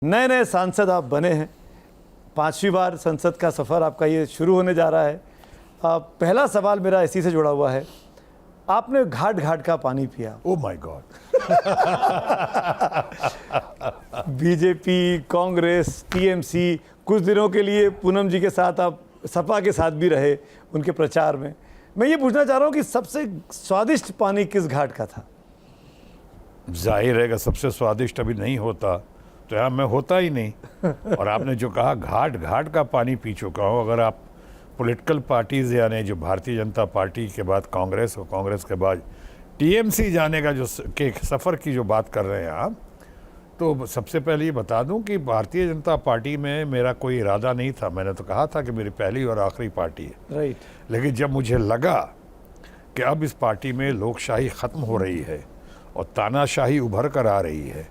नए नए सांसद आप बने हैं, 5वीं बार संसद का सफ़र आपका ये शुरू होने जा रहा है। पहला सवाल मेरा इसी से जुड़ा हुआ है, आपने घाट घाट का पानी पिया। Oh my God. BJP, Congress, TMC, कुछ दिनों के लिए पूनम जी के साथ आप सपा के साथ भी रहे उनके प्रचार में। मैं ये पूछना चाह रहा हूँ कि सबसे स्वादिष्ट पानी किस घाट का था? जाहिर है कि सबसे स्वादिष्ट अभी नहीं होता तो यहाँ मैं होता ही नहीं। और आपने जो कहा घाट घाट का पानी पी चुका हूँ। अगर आप पॉलिटिकल पार्टीज़ यानी जो भारतीय जनता पार्टी के बाद कांग्रेस और कांग्रेस के बाद टीएमसी जाने का जो के सफ़र की जो बात कर रहे हैं आप, तो सबसे पहले ये बता दूं कि भारतीय जनता पार्टी में मेरा कोई इरादा नहीं था। मैंने तो कहा था कि मेरी पहली और आखिरी पार्टी है। राइट। लेकिन जब मुझे लगा कि अब इस पार्टी में लोकशाही ख़त्म हो रही है और तानाशाही उभर कर आ रही है,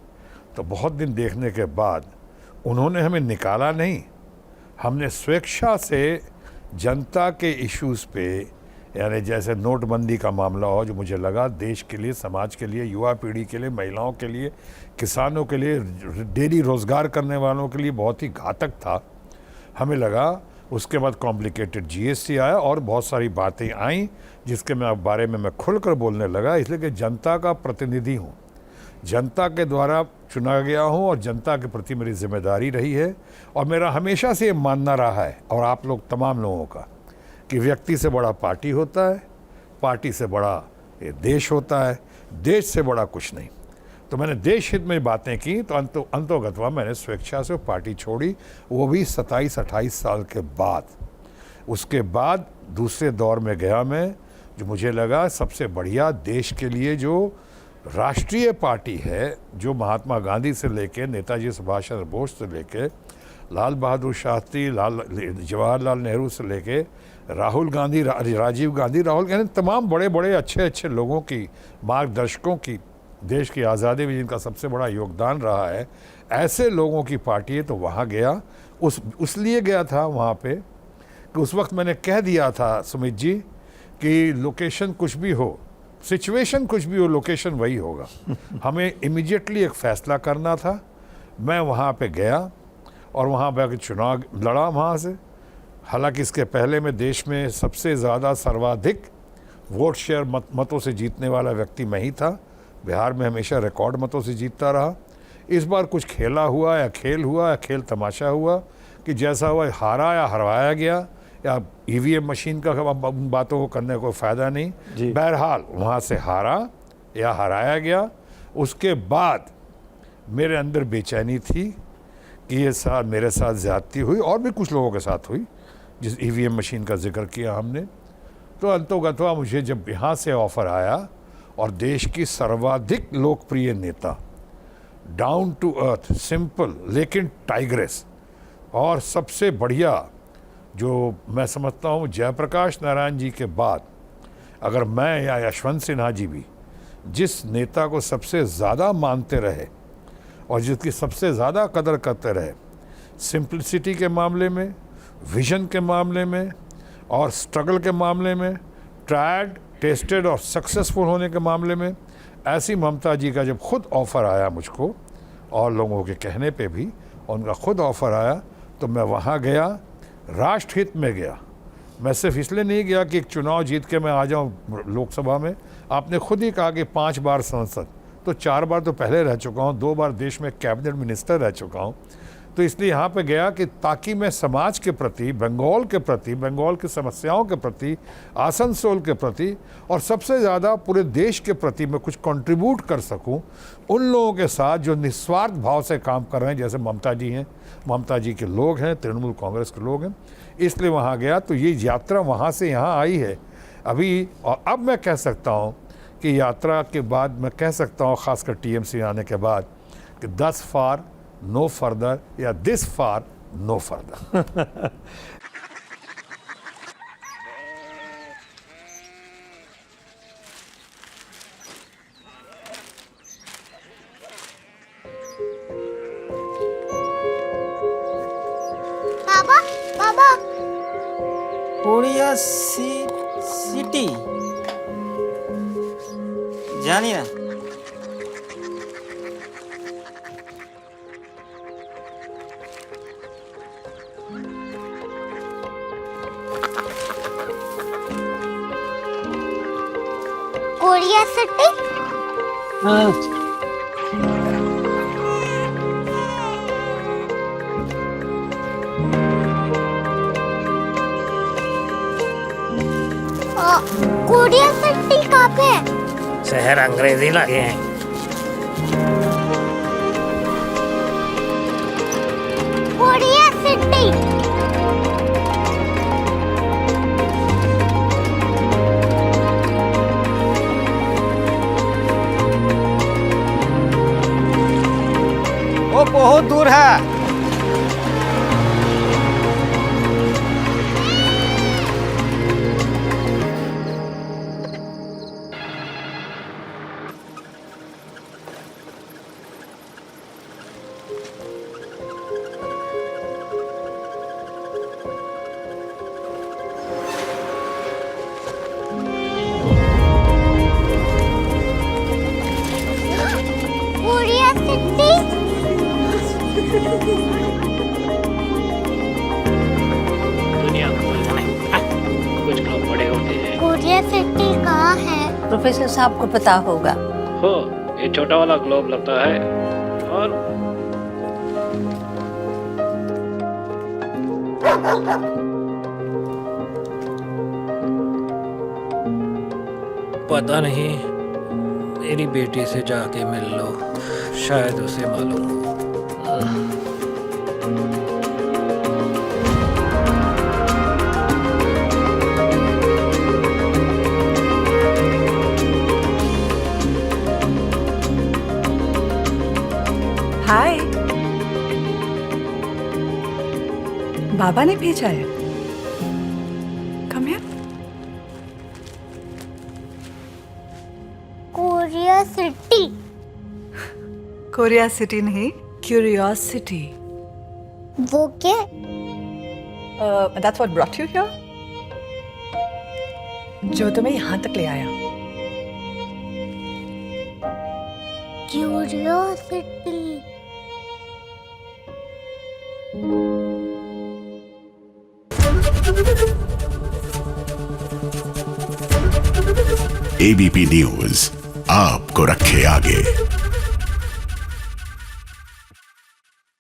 तो बहुत दिन देखने के बाद उन्होंने हमें निकाला नहीं, हमने स्वेच्छा से जनता के इश्यूज़ पे, यानी जैसे नोटबंदी का मामला हो, जो मुझे लगा देश के लिए, समाज के लिए, युवा पीढ़ी के लिए, महिलाओं के लिए, किसानों के लिए, डेली रोज़गार करने वालों के लिए बहुत ही घातक था, हमें लगा। उसके बाद कॉम्प्लिकेटेड जीएसटी आया और बहुत सारी बातें आईं जिसके बारे में मैं खुलकर बोलने लगा, इसलिए कि जनता का प्रतिनिधि हूँ, जनता के द्वारा चुना गया हूँ और जनता के प्रति मेरी जिम्मेदारी रही है। और मेरा हमेशा से ये मानना रहा है, और आप लोग तमाम लोगों का, कि व्यक्ति से बड़ा पार्टी होता है, पार्टी से बड़ा ये देश होता है, देश से बड़ा कुछ नहीं। तो मैंने देश हित में बातें की, तो अंतोगत्वा मैंने स्वेच्छा से पार्टी छोड़ी, वो भी 27-28 साल के बाद। उसके बाद दूसरे दौर में गया मैं, जो मुझे लगा सबसे बढ़िया देश के लिए जो राष्ट्रीय पार्टी है, जो महात्मा गांधी से लेके नेताजी सुभाष चंद्र बोस से लेके लाल बहादुर शास्त्री, जवाहरलाल नेहरू से लेके राहुल गांधी, राजीव गांधी, यानी तमाम बड़े बड़े अच्छे अच्छे लोगों की, मार्गदर्शकों की, देश की आज़ादी में जिनका सबसे बड़ा योगदान रहा है, ऐसे लोगों की पार्टी है। तो वहाँ गया, उसलिए गया था वहाँ पे कि उस वक्त मैंने कह दिया था सुमित जी कि लोकेशन कुछ भी हो, सिचुएशन कुछ भी हो, लोकेशन वही होगा। हमें इमीडिएटली एक फ़ैसला करना था। मैं वहाँ पे गया और वहाँ पे चुनाव लड़ा वहाँ से। हालांकि इसके पहले मैं देश में सबसे ज़्यादा सर्वाधिक वोट शेयर मतों से जीतने वाला व्यक्ति मैं ही था। बिहार में हमेशा रिकॉर्ड मतों से जीतता रहा। इस बार कुछ खेला हुआ या खेल तमाशा हुआ कि जैसा हुआ, हारा या हरवाया गया, या ईवीएम मशीन का बातों को करने को फ़ायदा नहीं। बहरहाल वहाँ से हारा या हराया गया। उसके बाद मेरे अंदर बेचैनी थी कि ये साथ मेरे साथ ज़्यादती हुई, और भी कुछ लोगों के साथ हुई, जिस ईवीएम मशीन का जिक्र किया हमने। तो अंतोगत्वा मुझे जब यहाँ से ऑफ़र आया और देश की सर्वाधिक लोकप्रिय नेता, डाउन टू अर्थ, सिंपल लेकिन टाइग्रेस, और सबसे बढ़िया, जो मैं समझता हूँ जयप्रकाश नारायण जी के बाद अगर मैं या यशवंत सिन्हा जी भी जिस नेता को सबसे ज़्यादा मानते रहे और जिसकी सबसे ज़्यादा कदर करते रहे, सिंप्लिसिटी के मामले में, विजन के मामले में और स्ट्रगल के मामले में, ट्रायड, टेस्टेड और सक्सेसफुल होने के मामले में, ऐसी ममता जी का जब खुद ऑफ़र आया मुझको, और लोगों के कहने पे भी, और उनका खुद ऑफ़र आया, तो मैं वहाँ गया, राष्ट्रहित में गया। मैं सिर्फ इसलिए नहीं गया कि एक चुनाव जीत के मैं आ जाऊँ लोकसभा में। आपने खुद ही कहा कि 5 बार संसद, तो 4 बार तो पहले रह चुका हूँ, 2 बार देश में कैबिनेट मिनिस्टर रह चुका हूँ। तो इसलिए यहाँ पे गया कि ताकि मैं समाज के प्रति, बंगाल के प्रति, बंगाल की समस्याओं के प्रति, आसनसोल के प्रति, और सबसे ज़्यादा पूरे देश के प्रति मैं कुछ कंट्रीब्यूट कर सकूं उन लोगों के साथ जो निस्वार्थ भाव से काम कर रहे हैं, जैसे ममता जी हैं, ममता जी के लोग हैं, तृणमूल कांग्रेस के लोग हैं। इसलिए वहाँ गया। तो ये यात्रा वहाँ से यहाँ आई है अभी। और अब मैं कह सकता हूँ कि यात्रा के बाद मैं कह सकता हूँ, ख़ासकर टीएमसी आने के बाद, कि 10 फार नो फर्दर, या दिस फार नो फर्दर। बाबा बाबा उड़िया सिटी জানি না। Korea city. कोरिया सिटी कहाँ पे है? शहर अंग्रेजी लगे हैं। Korea city. वो बहुत दूर है। Korea city. दुनिया को बोलना नहीं, कुछ लोग बड़े होते हैं। कोरिया सिटी कहाँ है? प्रोफेसर साहब को पता होगा। हो, ये छोटा वाला ग्लोब लगता है और पता नहीं, मेरी बेटी से जाके मिल लो, शायद उसे मालूम हो। हाय, बाबा ने भेजा है। Come here. Korea city. Korea city नहीं, क्यूरियोसिटी। वो क्या? That's what brought you here. जो तुम्हें यहाँ तक ले आया। क्यूरियोसिटी। एबीपी न्यूज आपको रखे आगे।